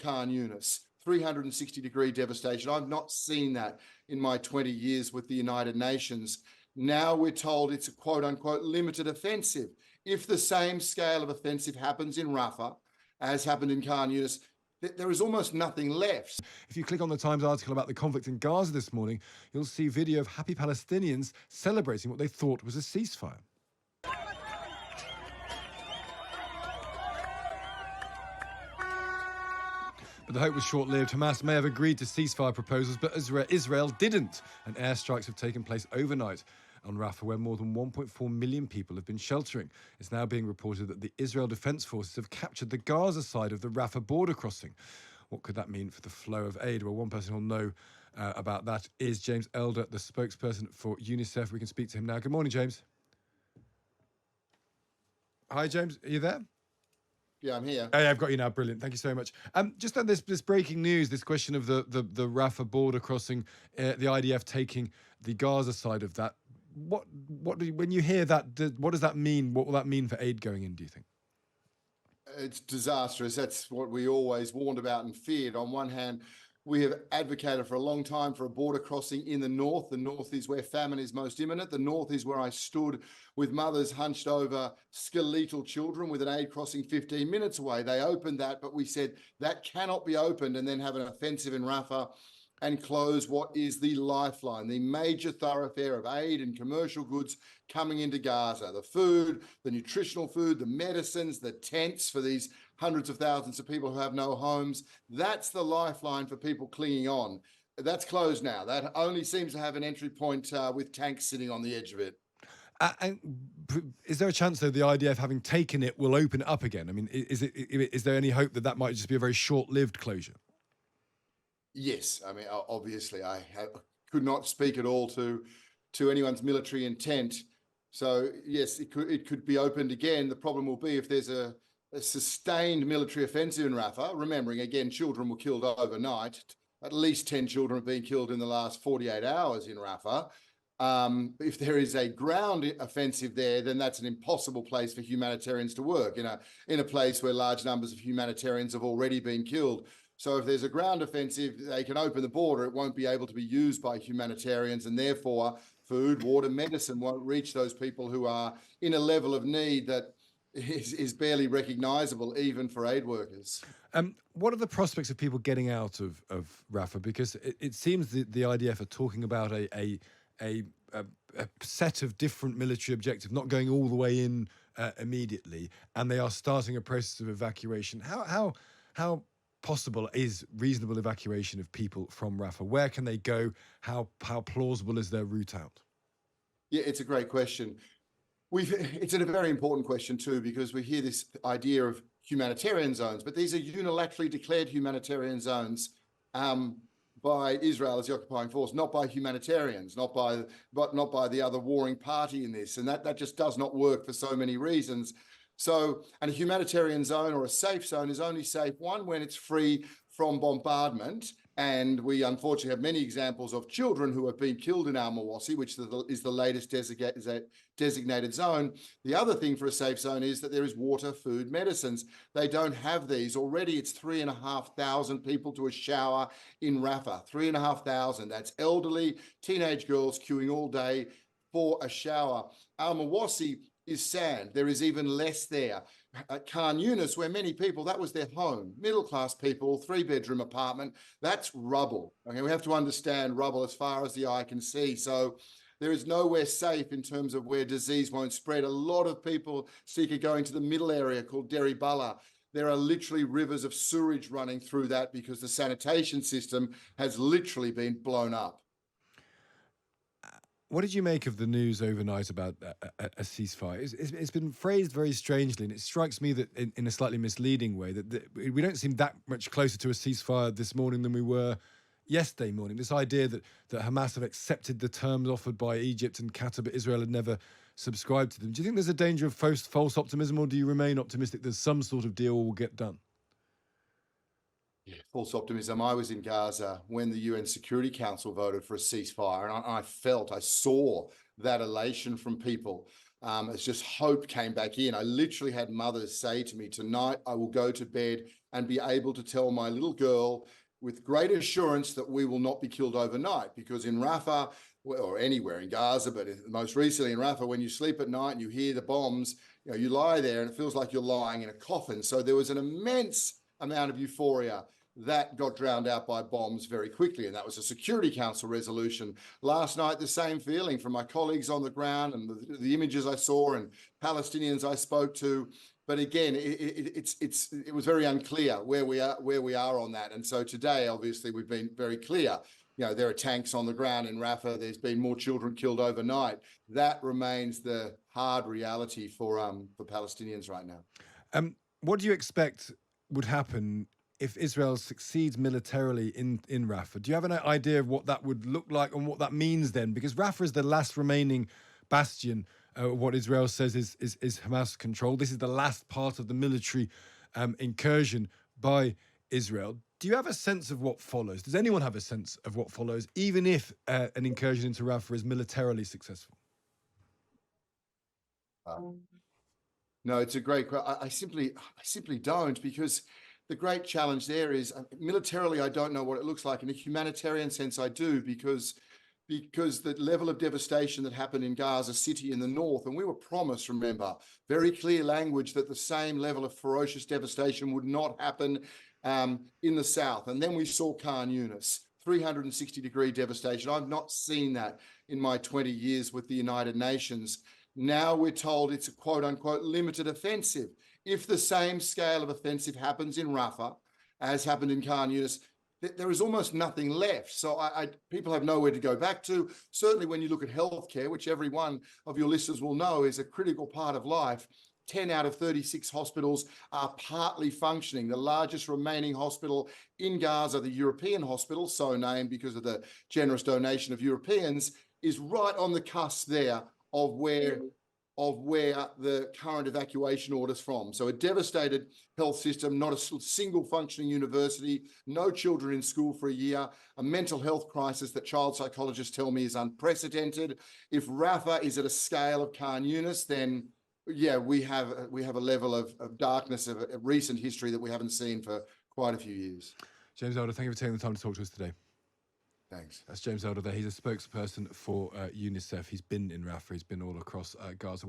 Khan Yunis. 360-degree devastation. I've not seen that in my 20 years with the United Nations. Now we're told it's a quote-unquote limited offensive. If the same scale of offensive happens in Rafah as happened in Khan Yunis, there is almost nothing left. If you click on the Times article about the conflict in Gaza this morning, you'll see video of happy Palestinians celebrating what they thought was a ceasefire. But the hope was short-lived. Hamas may have agreed to ceasefire proposals, but Israel didn't. And airstrikes have taken place overnight on Rafah, where more than 1.4 million people have been sheltering. It's now being reported that the Israel Defense Forces have captured the Gaza side of the Rafah border crossing. What could that mean for the flow of aid? Well, one person who'll know about that is James Elder, the spokesperson for UNICEF. We can speak to him now. Good morning, James. Hi, James. Are you there? Yeah, I'm here. Oh, yeah, I've got you now. Brilliant. Thank you so much. Just on this breaking news, this question of the Rafah border crossing, the IDF taking the Gaza side of that. When you hear that, what does that mean? What will that mean for aid going in, do you think? It's disastrous. That's what we always warned about and feared. On one hand, we have advocated for a long time for a border crossing in the north. The north is where famine is most imminent. The north is where I stood with mothers hunched over skeletal children with an aid crossing 15 minutes away. They opened that, but we said that cannot be opened and then have an offensive in Rafah and close what is the lifeline, the major thoroughfare of aid and commercial goods coming into Gaza. The food, the nutritional food, the medicines, the tents for these hundreds of thousands of people who have no homes. That's the lifeline for people clinging on. That's closed now. That only seems to have an entry point with tanks sitting on the edge of it. And is there a chance, though, the IDF, having taken it, will open it up again? I mean, is there any hope that that might just be a very short-lived closure? Yes. I mean, obviously, I could not speak at all to anyone's military intent. So, yes, it could be opened again. The problem will be if there's a sustained military offensive in Rafah. Remembering, again, children were killed overnight. At least 10 children have been killed in the last 48 hours in Rafah. If there is a ground offensive there, then that's an impossible place for humanitarians to work, in a place where large numbers of humanitarians have already been killed. So if there's a ground offensive, they can open the border. It won't be able to be used by humanitarians, and therefore food, water, medicine won't reach those people who are in a level of need that is barely recognizable, even for aid workers. What are the prospects of people getting out of Rafah? Because it seems the IDF are talking about a set of different military objectives, not going all the way in immediately, and they are starting a process of evacuation. How possible is reasonable evacuation of people from Rafah? Where can they go? How plausible is their route out? Yeah, it's a great question. It's a very important question too, because we hear this idea of humanitarian zones, but these are unilaterally declared humanitarian zones by Israel as the occupying force, not by humanitarians, not by the other warring party in this, and that just does not work for so many reasons. So, and a humanitarian zone or a safe zone is only safe, one, when it's free from bombardment. And we unfortunately have many examples of children who have been killed in al-Mawasi, which is the latest designated zone. The other thing for a safe zone is that there is water, food, medicines. They don't have these. Already it's 3,500 people to a shower in Rafah. 3,500. That's elderly, teenage girls queuing all day for a shower. Al-Mawasi is sand. There is even less there. At Khan Yunis, where many people, that was their home, middle-class people, 3-bedroom apartment, that's rubble. Okay, we have to understand rubble as far as the eye can see. So there is nowhere safe in terms of where disease won't spread. A lot of people seek going to the middle area called Deri Bala. There are literally rivers of sewage running through that because the sanitation system has literally been blown up. What did you make of the news overnight about a ceasefire? It's been phrased very strangely, and it strikes me that in a slightly misleading way that we don't seem that much closer to a ceasefire this morning than we were yesterday morning. This idea that Hamas have accepted the terms offered by Egypt and Qatar, but Israel had never subscribed to them. Do you think there's a danger of false optimism, or do you remain optimistic that some sort of deal will get done? Yeah, false optimism. I was in Gaza when the UN Security Council voted for a ceasefire, and I saw that elation from people. It's just hope came back in. I literally had mothers say to me, tonight I will go to bed and be able to tell my little girl with great assurance that we will not be killed overnight, because in Rafah, or anywhere in Gaza, but most recently in Rafah, when you sleep at night and you hear the bombs, you lie there and it feels like you're lying in a coffin. So there was an immense amount of euphoria that got drowned out by bombs very quickly. And that was a Security Council resolution. Last night, the same feeling from my colleagues on the ground and the images I saw and Palestinians I spoke to. But again, it was very unclear where we are on that. And so today, obviously, we've been very clear. There are tanks on the ground in Rafah. There's been more children killed overnight. That remains the hard reality for Palestinians right now. What do you expect would happen if Israel succeeds militarily in Rafah? Do you have an idea of what that would look like and what that means then? Because Rafah is the last remaining bastion, what Israel says is Hamas controlled. This is the last part of the military incursion by Israel. Do you have a sense of what follows? Does anyone have a sense of what follows, even if an incursion into Rafah is militarily successful? No, it's a great question. I simply don't, because the great challenge there is militarily, I don't know what it looks like. In a humanitarian sense, I do, because the level of devastation that happened in Gaza City in the north, and we were promised, remember, very clear language that the same level of ferocious devastation would not happen in the south. And then we saw Khan Yunis, 360-degree devastation. I've not seen that in my 20 years with the United Nations. Now we're told it's a quote-unquote limited offensive. If the same scale of offensive happens in Rafah as happened in Khan Yunis, there is almost nothing left. So people have nowhere to go back to. Certainly when you look at healthcare, which every one of your listeners will know is a critical part of life, 10 out of 36 hospitals are partly functioning. The largest remaining hospital in Gaza, the European hospital, so named because of the generous donation of Europeans, is right on the cusp there of where the current evacuation order's from. So a devastated health system, not a single functioning university, no children in school for a year, a mental health crisis that child psychologists tell me is unprecedented. If Rafah is at a scale of Khan Yunis, then yeah, we have a level of darkness of recent history that we haven't seen for quite a few years. James Elder, thank you for taking the time to talk to us today. Thanks. That's James Elder there. He's a spokesperson for UNICEF. He's been in Rafah. He's been all across Gaza.